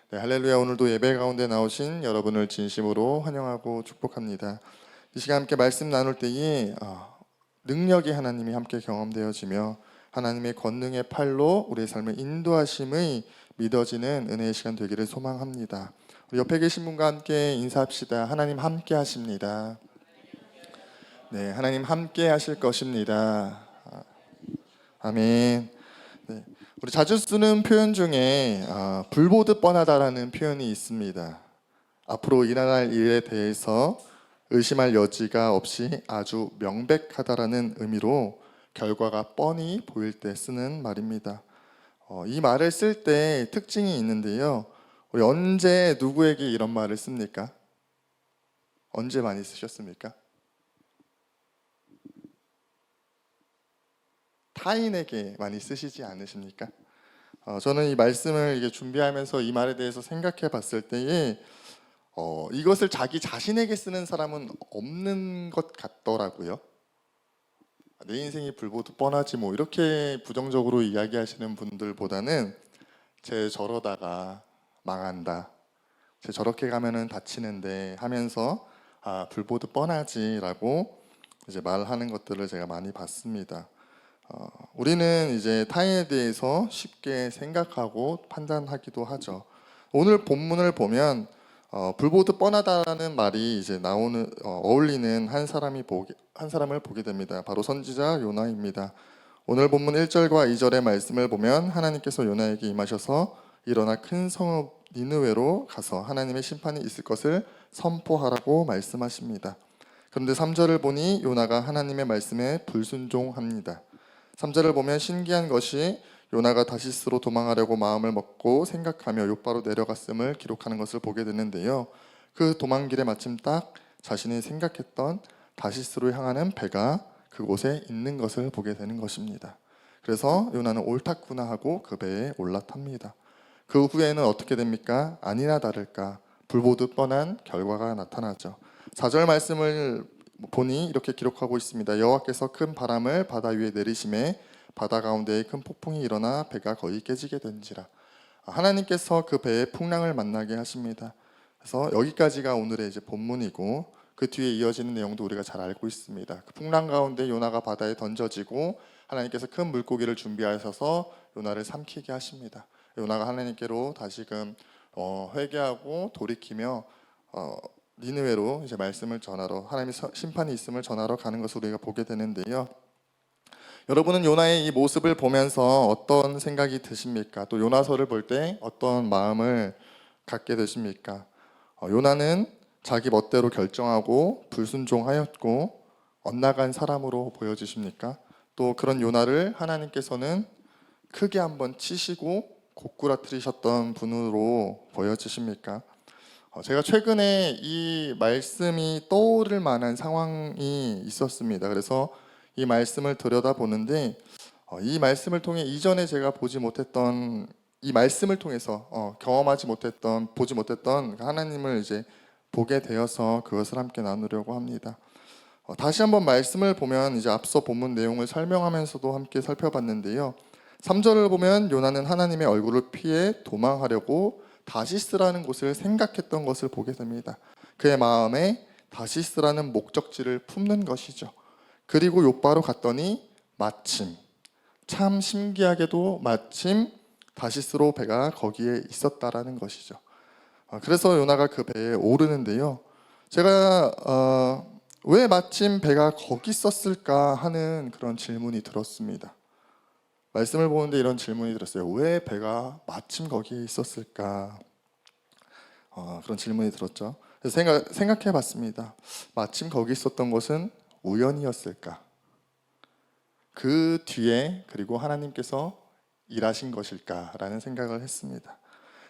네, 할렐루야. 오늘도 예배 가운데 나오신 여러분을 진심으로 환영하고 축복합니다. 이 시간 함께 말씀 나눌 때에 능력이 하나님이 함께 경험되어지며 하나님의 권능의 팔로 우리의 삶을 인도하심의 믿어지는 은혜의 시간 되기를 소망합니다. 우리 옆에 계신 분과 함께 인사합시다. 하나님 함께 하십니다. 네, 하나님 함께 하실 것입니다. 아멘. 네, 우리 자주 쓰는 표현 중에 불보듯 뻔하다라는 표현이 있습니다. 앞으로 일어날 일에 대해서 의심할 여지가 없이 아주 명백하다라는 의미로 결과가 뻔히 보일 때 쓰는 말입니다. 이 말을 쓸 때 특징이 있는데요. 우리 언제 누구에게 이런 말을 씁니까? 언제 많이 쓰셨습니까? 타인에게 많이 쓰시지 않으십니까? 저는 이 말씀을 이게 준비하면서 이 말에 대해서 생각해 봤을 때에 이것을 자기 자신에게 쓰는 사람은 없는 것 같더라고요. 내 인생이 불보듯 뻔하지 뭐 이렇게 부정적으로 이야기하시는 분들보다는 쟤 저러다가 망한다, 쟤 저렇게 가면은 다치는데 하면서 불보듯 뻔하지라고 이제 말하는 것들을 제가 많이 봤습니다. 우리는 이제 타인에 대해서 쉽게 생각하고 판단하기도 하죠. 오늘 본문을 보면 불보듯 뻔하다라는 말이 이제 나오는 어울리는 한 사람을 보게 됩니다. 바로 선지자 요나입니다. 오늘 본문 1절과 2절의 말씀을 보면 하나님께서 요나에게 임하셔서 일어나 큰 성읍 니느웨로 가서 하나님의 심판이 있을 것을 선포하라고 말씀하십니다. 그런데 3절을 보니 요나가 하나님의 말씀에 불순종합니다. 3절을 보면 신기한 것이 요나가 다시스로 도망하려고 마음을 먹고 생각하며 욥바로 내려갔음을 기록하는 것을 보게 되는데요. 그 도망길에 마침 딱 자신이 생각했던 다시스로 향하는 배가 그곳에 있는 것을 보게 되는 것입니다. 그래서 요나는 옳았구나 하고 그 배에 올라탑니다. 그 후에는 어떻게 됩니까? 아니나 다를까 불보듯 뻔한 결과가 나타나죠. 4절 말씀을 보니 이렇게 기록하고 있습니다. 여호와께서 큰 바람을 바다 위에 내리심에 바다 가운데에 큰 폭풍이 일어나 배가 거의 깨지게 된지라. 하나님께서 그 배에 풍랑을 만나게 하십니다. 그래서 여기까지가 오늘의 이제 본문이고 그 뒤에 이어지는 내용도 우리가 잘 알고 있습니다. 그 풍랑 가운데 요나가 바다에 던져지고 하나님께서 큰 물고기를 준비하셔서 요나를 삼키게 하십니다. 요나가 하나님께로 다시금 회개하고 돌이키며 니느웨로 이제 말씀을 전하러, 하나님의 심판이 있음을 전하러 가는 것을 우리가 보게 되는데요. 여러분은 요나의 이 모습을 보면서 어떤 생각이 드십니까? 또 요나서를 볼 때 어떤 마음을 갖게 되십니까? 요나는 자기 멋대로 결정하고 불순종하였고 엇나간 사람으로 보여지십니까? 또 그런 요나를 하나님께서는 크게 한번 치시고 고꾸라뜨리셨던 분으로 보여지십니까? 제가 최근에 이 말씀이 떠오를 만한 상황이 있었습니다. 그래서 이 말씀을 들여다보는데 이 말씀을 통해 이전에 제가 보지 못했던, 이 말씀을 통해서 경험하지 못했던, 보지 못했던 하나님을 이제 보게 되어서 그것을 함께 나누려고 합니다. 다시 한번 말씀을 보면 이제 앞서 본문 내용을 설명하면서도 함께 살펴봤는데요. 3절을 보면 요나는 하나님의 얼굴을 피해 도망하려고 다시스라는 곳을 생각했던 것을 보게 됩니다. 그의 마음에 다시스라는 목적지를 품는 것이죠. 그리고 욥바로 갔더니 마침, 참 신기하게도 마침 다시스로 배가 거기에 있었다라는 것이죠. 그래서 요나가 그 배에 오르는데요. 제가 왜 마침 배가 거기 있었을까 하는 그런 질문이 들었습니다. 말씀을 보는데 이런 질문이 들었어요. 왜 배가 마침 거기에 있었을까? 그런 질문이 들었죠. 그래서 생각해 봤습니다. 마침 거기 있었던 것은 우연이었을까? 그 뒤에 그리고 하나님께서 일하신 것일까라는 생각을 했습니다.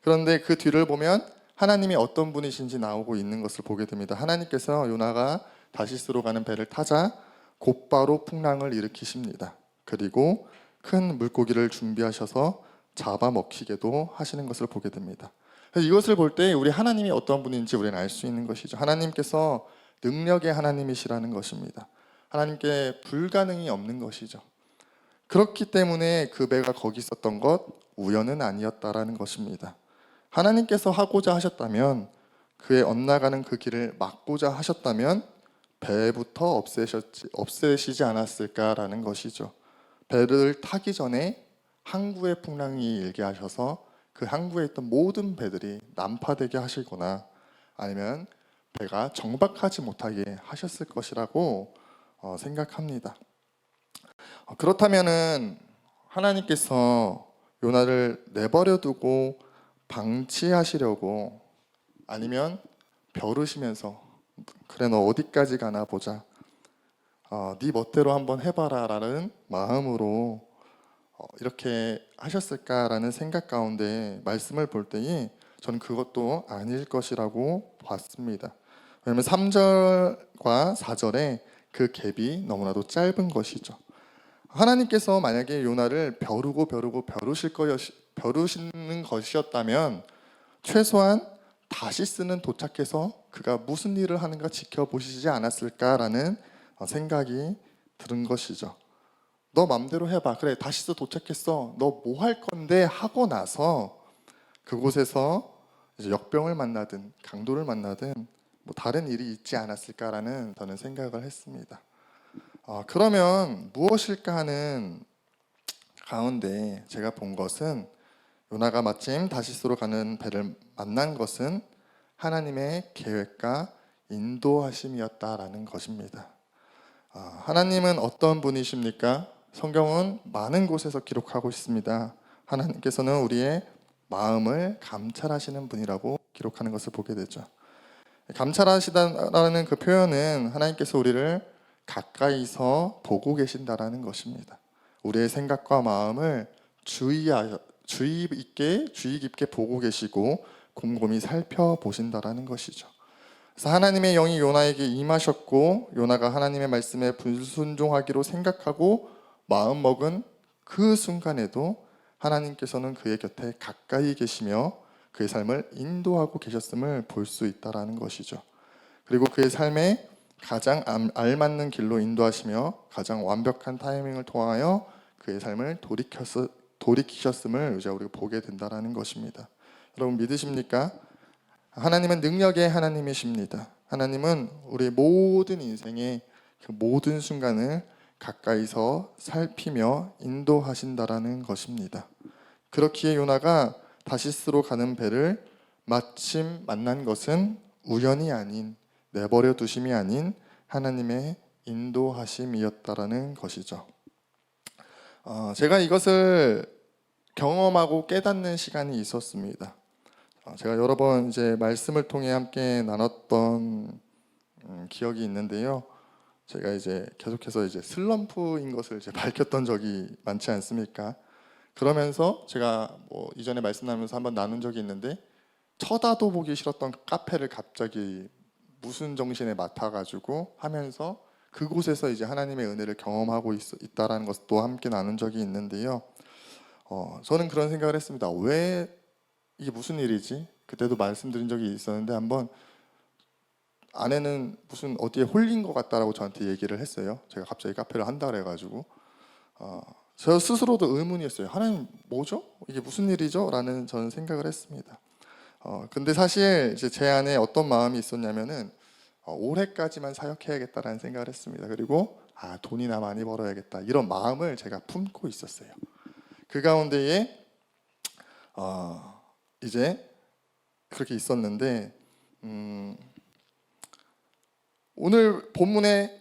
그런데 그 뒤를 보면 하나님이 어떤 분이신지 나오고 있는 것을 보게 됩니다. 하나님께서 요나가 다시스로 가는 배를 타자 곧바로 풍랑을 일으키십니다. 그리고 큰 물고기를 준비하셔서 잡아먹히게도 하시는 것을 보게 됩니다. 이것을 볼 때 우리 하나님이 어떤 분인지 우리는 알 수 있는 것이죠. 하나님께서 능력의 하나님이시라는 것입니다. 하나님께 불가능이 없는 것이죠. 그렇기 때문에 그 배가 거기 있었던 것 우연은 아니었다라는 것입니다. 하나님께서 하고자 하셨다면, 그의 엇나가는 그 길을 막고자 하셨다면 배부터 없애시지 않았을까라는 것이죠. 배를 타기 전에 항구의 풍랑이 일게 하셔서 그 항구에 있던 모든 배들이 난파되게 하시거나 아니면 배가 정박하지 못하게 하셨을 것이라고 생각합니다. 그렇다면은 하나님께서 요나를 내버려 두고 방치하시려고, 아니면 벼르시면서 그래 너 어디까지 가나 보자, 네 멋대로 한번 해봐라 라는 마음으로 이렇게 하셨을까라는 생각 가운데 말씀을 볼 때에 저는 그것도 아닐 것이라고 봤습니다. 왜냐하면 3절과 4절에 그 갭이 너무나도 짧은 것이죠. 하나님께서 만약에 요나를 벼르시는 것이었다면 최소한 다시스는 도착해서 그가 무슨 일을 하는가 지켜보시지 않았을까라는 생각이 드는 것이죠. 너 맘대로 해봐. 그래, 다시스 도착했어. 너 뭐 할 건데 하고 나서 그곳에서 이제 역병을 만나든 강도를 만나든 뭐 다른 일이 있지 않았을까라는 저는 생각을 했습니다. 그러면 무엇일까 하는 가운데 제가 본 것은, 요나가 마침 다시스로 가는 배를 만난 것은 하나님의 계획과 인도하심이었다라는 것입니다. 하나님은 어떤 분이십니까? 성경은 많은 곳에서 기록하고 있습니다. 하나님께서는 우리의 마음을 감찰하시는 분이라고 기록하는 것을 보게 되죠. 감찰하시다라는 그 표현은 하나님께서 우리를 가까이서 보고 계신다라는 것입니다. 우리의 생각과 마음을 주의 깊게 보고 계시고 곰곰이 살펴보신다라는 것이죠. 그래서 하나님의 영이 요나에게 임하셨고, 요나가 하나님의 말씀에 불순종하기로 생각하고 마음 먹은 그 순간에도 하나님께서는 그의 곁에 가까이 계시며 그의 삶을 인도하고 계셨음을 볼 수 있다라는 것이죠. 그리고 그의 삶에 가장 알맞는 길로 인도하시며 가장 완벽한 타이밍을 통하여 그의 삶을 돌이키셨음을 이제 우리가 보게 된다라는 것입니다. 여러분 믿으십니까? 하나님은 능력의 하나님이십니다. 하나님은 우리의 모든 인생의 그 모든 순간을 가까이서 살피며 인도하신다라는 것입니다. 그렇기에 요나가 다시스로 가는 배를 마침 만난 것은 우연이 아닌, 내버려 두심이 아닌 하나님의 인도하심이었다라는 것이죠. 제가 이것을 경험하고 깨닫는 시간이 있었습니다. 제가 여러 번 이제 말씀을 통해 함께 나눴던 기억이 있는데요. 제가 이제 계속해서 이제 슬럼프인 것을 이제 밝혔던 적이 많지 않습니까? 그러면서 제가 뭐 이전에 말씀 나누면서 한번 나눈 적이 있는데, 쳐다도 보기 싫었던 카페를 갑자기 무슨 정신에 맡아가지고 하면서 그곳에서 이제 하나님의 은혜를 경험하고 있다라는 것도 함께 나눈 적이 있는데요. 저는 그런 생각을 했습니다. 왜 이게 무슨 일이지? 그때도 말씀드린 적이 있었는데, 한번 아내는 무슨 어디에 홀린 것 같다라고 저한테 얘기를 했어요. 제가 갑자기 카페를 한다 그래가지고 저 스스로도 의문이었어요. 하나님 뭐죠? 이게 무슨 일이죠? 라는 저는 생각을 했습니다. 근데 사실 이제 제 안에 어떤 마음이 있었냐면은 올해까지만 사역해야겠다라는 생각을 했습니다. 그리고 돈이나 많이 벌어야겠다 이런 마음을 제가 품고 있었어요. 그 가운데에 이제 그렇게 있었는데 오늘 본문에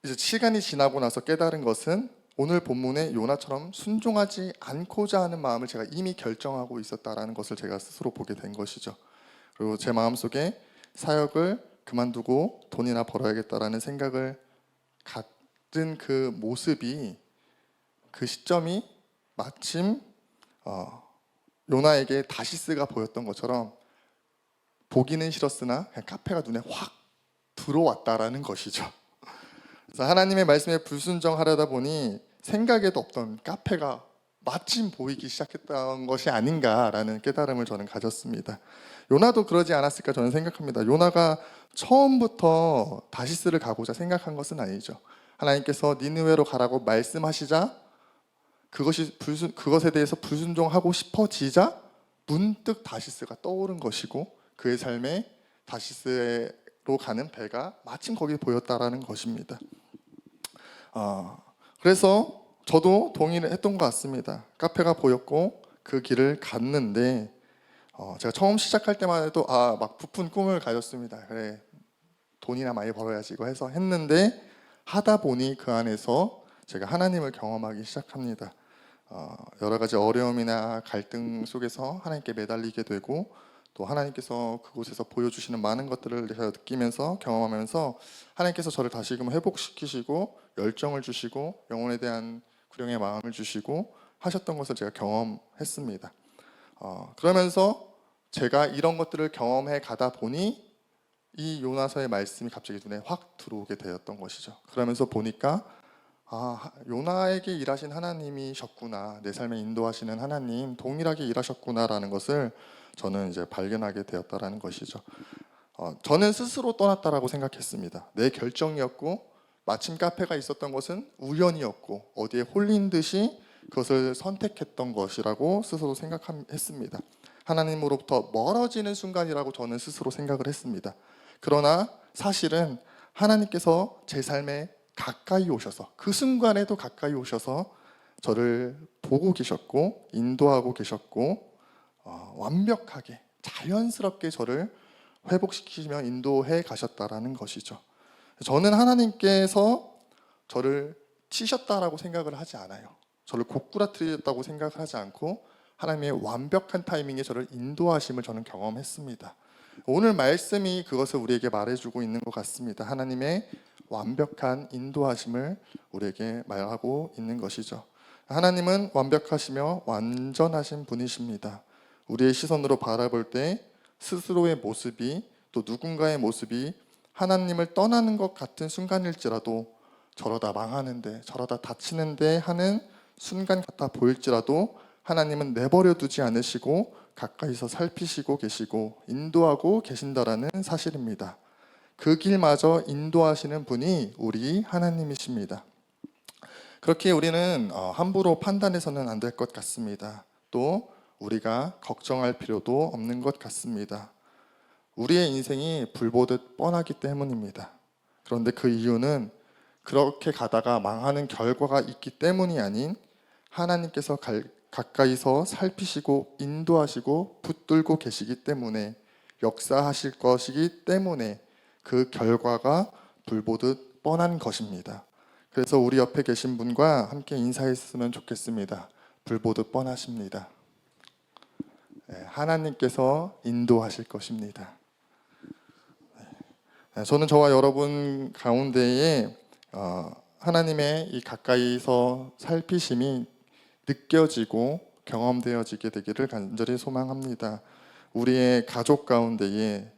이제 시간이 지나고 나서 깨달은 것은, 오늘 본문에 요나처럼 순종하지 않고자 하는 마음을 제가 이미 결정하고 있었다라는 것을 제가 스스로 보게 된 것이죠. 그리고 제 마음속에 사역을 그만두고 돈이나 벌어야겠다라는 생각을 갖은 그 모습이, 그 시점이 마침 요나에게 다시스가 보였던 것처럼 보기는 싫었으나 그냥 카페가 눈에 확 들어왔다라는 것이죠. 그래서 하나님의 말씀에 불순종하려다 보니 생각에도 없던 카페가 마침 보이기 시작했던 것이 아닌가라는 깨달음을 저는 가졌습니다. 요나도 그러지 않았을까 저는 생각합니다. 요나가 처음부터 다시스를 가고자 생각한 것은 아니죠. 하나님께서 니느웨로 가라고 말씀하시자 그것에 대해서 불순종하고 싶어지자 문득 다시스가 떠오른 것이고 그의 삶에 다시스로 가는 배가 마침 거기에 보였다라는 것입니다. 그래서 저도 동의를 했던 것 같습니다. 카페가 보였고 그 길을 갔는데 제가 처음 시작할 때만 해도 막 부푼 꿈을 가졌습니다. 그래, 돈이나 많이 벌어야지 이거 해서 했는데 하다 보니 그 안에서 제가 하나님을 경험하기 시작합니다. 여러 가지 어려움이나 갈등 속에서 하나님께 매달리게 되고 또 하나님께서 그곳에서 보여주시는 많은 것들을 제가 느끼면서 경험하면서 하나님께서 저를 다시금 회복시키시고 열정을 주시고 영혼에 대한 구령의 마음을 주시고 하셨던 것을 제가 경험했습니다. 그러면서 제가 이런 것들을 경험해 가다 보니 이 요나서의 말씀이 갑자기 눈에 확 들어오게 되었던 것이죠. 그러면서 보니까 요나에게 일하신 하나님이셨구나, 내 삶에 인도하시는 하나님 동일하게 일하셨구나라는 것을 저는 이제 발견하게 되었다라는 것이죠. 저는 스스로 떠났다라고 생각했습니다. 내 결정이었고 마침 카페가 있었던 것은 우연이었고 어디에 홀린 듯이 그것을 선택했던 것이라고 스스로 생각했습니다. 하나님으로부터 멀어지는 순간이라고 저는 스스로 생각을 했습니다. 그러나 사실은 하나님께서 제 삶에 가까이 오셔서 그 순간에도 가까이 오셔서 저를 보고 계셨고 인도하고 계셨고 완벽하게 자연스럽게 저를 회복시키며 인도해 가셨다라는 것이죠. 저는 하나님께서 저를 치셨다라고 생각을 하지 않아요. 저를 고꾸라뜨렸다고 생각을 하지 않고 하나님의 완벽한 타이밍에 저를 인도하심을 저는 경험했습니다. 오늘 말씀이 그것을 우리에게 말해주고 있는 것 같습니다. 하나님의 완벽한 인도하심을 우리에게 말하고 있는 것이죠. 하나님은 완벽하시며 완전하신 분이십니다. 우리의 시선으로 바라볼 때 스스로의 모습이 또 누군가의 모습이 하나님을 떠나는 것 같은 순간일지라도 저러다 망하는데 저러다 다치는데 하는 순간 같아 보일지라도 하나님은 내버려 두지 않으시고 가까이서 살피시고 계시고 인도하고 계신다라는 사실입니다. 그 길마저 인도하시는 분이 우리 하나님이십니다. 그렇게 우리는 함부로 판단해서는 안 될 것 같습니다. 또 우리가 걱정할 필요도 없는 것 같습니다. 우리의 인생이 불보듯 뻔하기 때문입니다. 그런데 그 이유는 그렇게 가다가 망하는 결과가 있기 때문이 아닌 하나님께서 가까이서 살피시고 인도하시고 붙들고 계시기 때문에 역사하실 것이기 때문에 그 결과가 불보듯 뻔한 것입니다. 그래서 우리 옆에 계신 분과 함께 인사했으면 좋겠습니다. 불보듯 뻔하십니다. 하나님께서 인도하실 것입니다. 저는 저와 여러분 가운데에 하나님의 이 가까이서 살피심이 느껴지고 경험되어지게 되기를 간절히 소망합니다. 우리의 가족 가운데에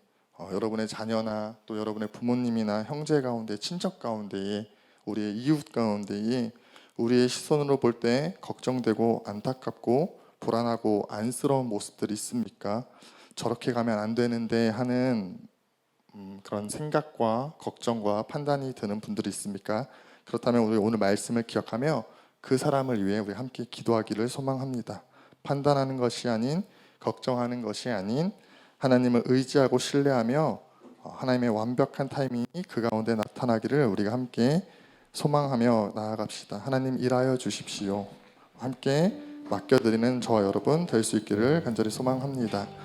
여러분의 자녀나 또 여러분의 부모님이나 형제 가운데, 친척 가운데에, 우리의 이웃 가운데에 우리의 시선으로 볼 때 걱정되고 안타깝고 불안하고 안쓰러운 모습들이 있습니까? 저렇게 가면 안 되는데 하는 그런 생각과 걱정과 판단이 드는 분들이 있습니까? 그렇다면 우리 오늘 말씀을 기억하며 그 사람을 위해 우리 함께 기도하기를 소망합니다. 판단하는 것이 아닌, 걱정하는 것이 아닌 하나님을 의지하고 신뢰하며 하나님의 완벽한 타이밍이 그 가운데 나타나기를 우리가 함께 소망하며 나아갑시다. 하나님 일하여 주십시오. 함께 맡겨드리는 저와 여러분 될 수 있기를 간절히 소망합니다.